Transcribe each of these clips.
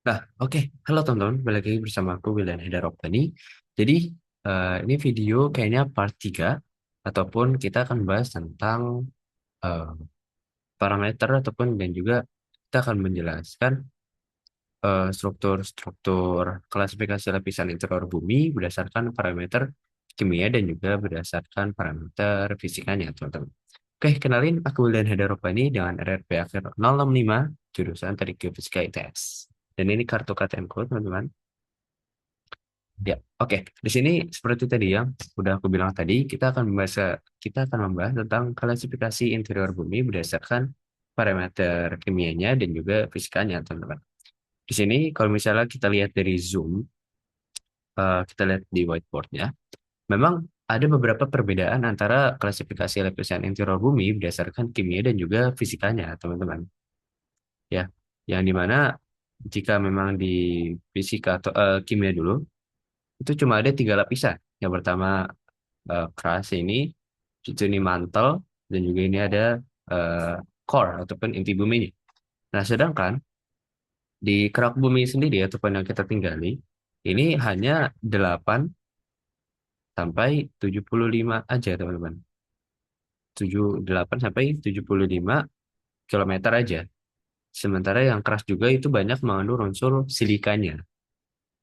Nah, oke. Halo teman-teman, balik lagi bersama aku William Heda Robbani. Jadi, ini video kayaknya part 3, ataupun kita akan bahas tentang eh, parameter ataupun dan juga kita akan menjelaskan struktur-struktur klasifikasi lapisan interior bumi berdasarkan parameter kimia dan juga berdasarkan parameter fisikanya, teman-teman. Oke, kenalin aku William Heda Robbani dengan RRP akhir 065 jurusan Teknik Geofisika ITS. Dan ini kartu KTM-ku, teman-teman. Ya, oke. Di sini seperti tadi yang udah aku bilang tadi, kita akan membahas tentang klasifikasi interior bumi berdasarkan parameter kimianya dan juga fisikanya, teman-teman. Di sini kalau misalnya kita lihat dari zoom, kita lihat di whiteboardnya, memang ada beberapa perbedaan antara klasifikasi lapisan interior bumi berdasarkan kimia dan juga fisikanya, teman-teman. Ya, yang dimana jika memang di fisika atau kimia dulu, itu cuma ada tiga lapisan. Yang pertama keras ini, ini mantel, dan juga ini ada eh, core ataupun inti buminya. Nah, sedangkan di kerak bumi sendiri ataupun yang kita tinggali, ini hanya 8 sampai 75 aja, teman-teman. 8 sampai 75 kilometer aja. Sementara yang keras juga itu banyak mengandung unsur silikanya.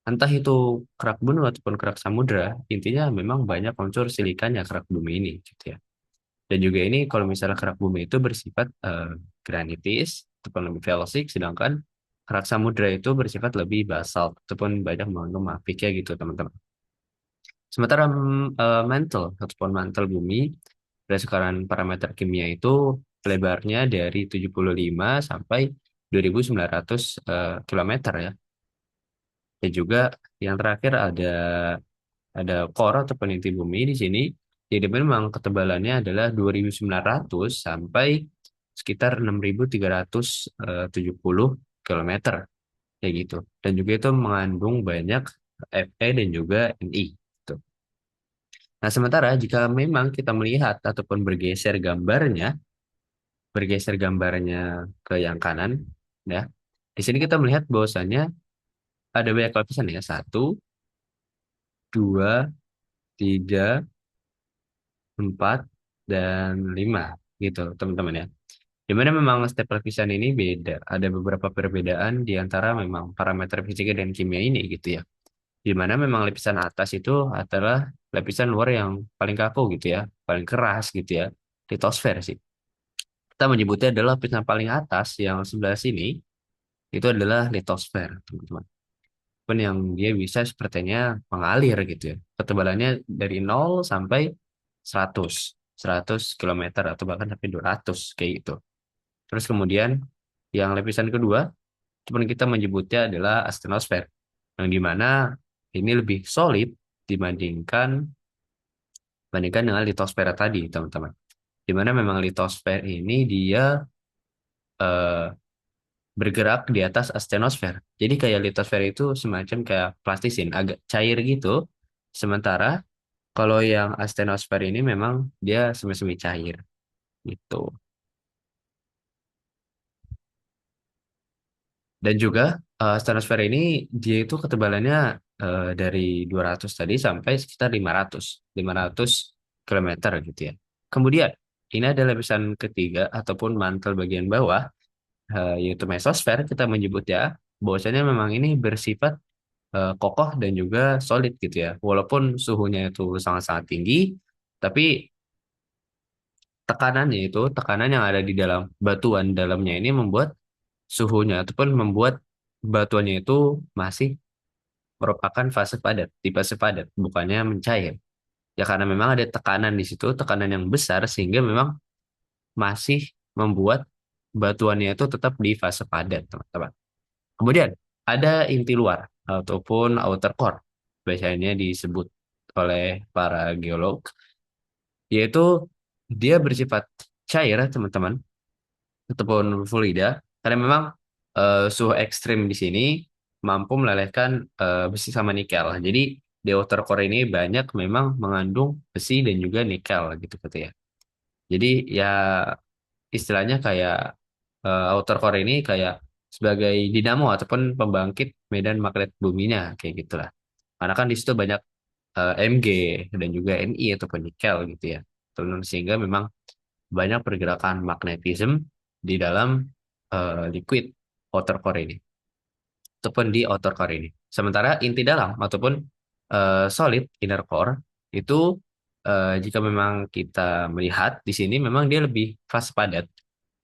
Entah itu kerak gunung ataupun kerak samudra, intinya memang banyak unsur silikanya kerak bumi ini, gitu ya. Dan juga ini kalau misalnya kerak bumi itu bersifat granitis ataupun lebih felsik, sedangkan kerak samudra itu bersifat lebih basalt ataupun banyak mengandung mafic ya gitu teman-teman. Sementara mantle ataupun mantel bumi berdasarkan parameter kimia itu lebarnya dari 75 sampai 2.900 kilometer ya. Dan juga yang terakhir ada core atau peneliti bumi di sini. Jadi memang ketebalannya adalah 2.900 sampai sekitar 6.370 kilometer kayak gitu. Dan juga itu mengandung banyak Fe dan juga Ni. Gitu. Nah, sementara jika memang kita melihat ataupun bergeser gambarnya ke yang kanan, ya, di sini kita melihat bahwasannya ada banyak lapisan ya, satu, dua, tiga, 4, dan 5 gitu teman-teman ya. Dimana memang setiap lapisan ini beda. Ada beberapa perbedaan di antara memang parameter fisika dan kimia ini gitu ya. Dimana memang lapisan atas itu adalah lapisan luar yang paling kaku gitu ya. Paling keras gitu ya. Litosfer sih. Kita menyebutnya adalah lapisan paling atas yang sebelah sini. Itu adalah litosfer teman-teman. Pun yang dia bisa sepertinya mengalir gitu ya. Ketebalannya dari 0 sampai 100 kilometer atau bahkan sampai 200 kayak gitu. Terus kemudian yang lapisan kedua, cuman kita menyebutnya adalah astenosfer, yang dimana ini lebih solid dibandingkan dibandingkan dengan litosfer tadi, teman-teman. Dimana memang litosfer ini dia eh, bergerak di atas astenosfer. Jadi kayak litosfer itu semacam kayak plastisin, agak cair gitu. Sementara kalau yang astenosfer ini memang dia semi-semi cair gitu. Dan juga stratosfer ini dia itu ketebalannya dari 200 tadi sampai sekitar 500 kilometer gitu ya. Kemudian ini ada lapisan ketiga ataupun mantel bagian bawah yaitu mesosfer kita menyebut ya bahwasanya memang ini bersifat kokoh dan juga solid gitu ya. Walaupun suhunya itu sangat-sangat tinggi, tapi tekanan yang ada di dalam batuan dalamnya ini membuat suhunya ataupun membuat batuannya itu masih merupakan fase padat, di fase padat, bukannya mencair. Ya karena memang ada tekanan di situ, tekanan yang besar sehingga memang masih membuat batuannya itu tetap di fase padat, teman-teman. Kemudian ada inti luar ataupun outer core, biasanya disebut oleh para geolog, yaitu dia bersifat cair, teman-teman, ataupun fluida, karena memang suhu ekstrim di sini mampu melelehkan besi sama nikel. Jadi di outer core ini banyak memang mengandung besi dan juga nikel gitu ya. Jadi ya istilahnya kayak outer core ini kayak sebagai dinamo ataupun pembangkit medan magnet buminya kayak gitulah. Karena kan di situ banyak Mg dan juga Ni ataupun nikel gitu ya. Sehingga memang banyak pergerakan magnetisme di dalam liquid outer core ini ataupun di outer core ini. Sementara inti dalam ataupun solid inner core itu jika memang kita melihat di sini memang dia lebih fast padat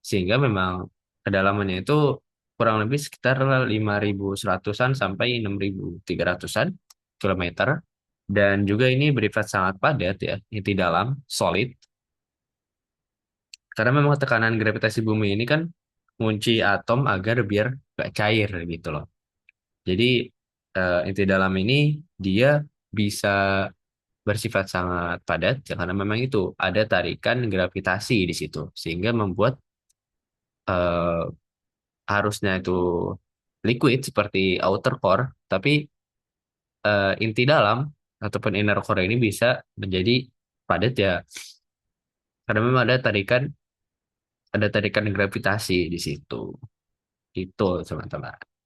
sehingga memang kedalamannya itu kurang lebih sekitar 5.100-an sampai 6.300-an kilometer dan juga ini bersifat sangat padat ya inti dalam solid karena memang tekanan gravitasi bumi ini kan mengunci atom agar biar gak cair gitu loh. Jadi inti dalam ini dia bisa bersifat sangat padat ya, karena memang itu ada tarikan gravitasi di situ sehingga membuat eh, harusnya itu liquid seperti outer core tapi inti dalam ataupun inner core ini bisa menjadi padat ya karena memang ada tarikan gravitasi di situ. Itu teman-teman.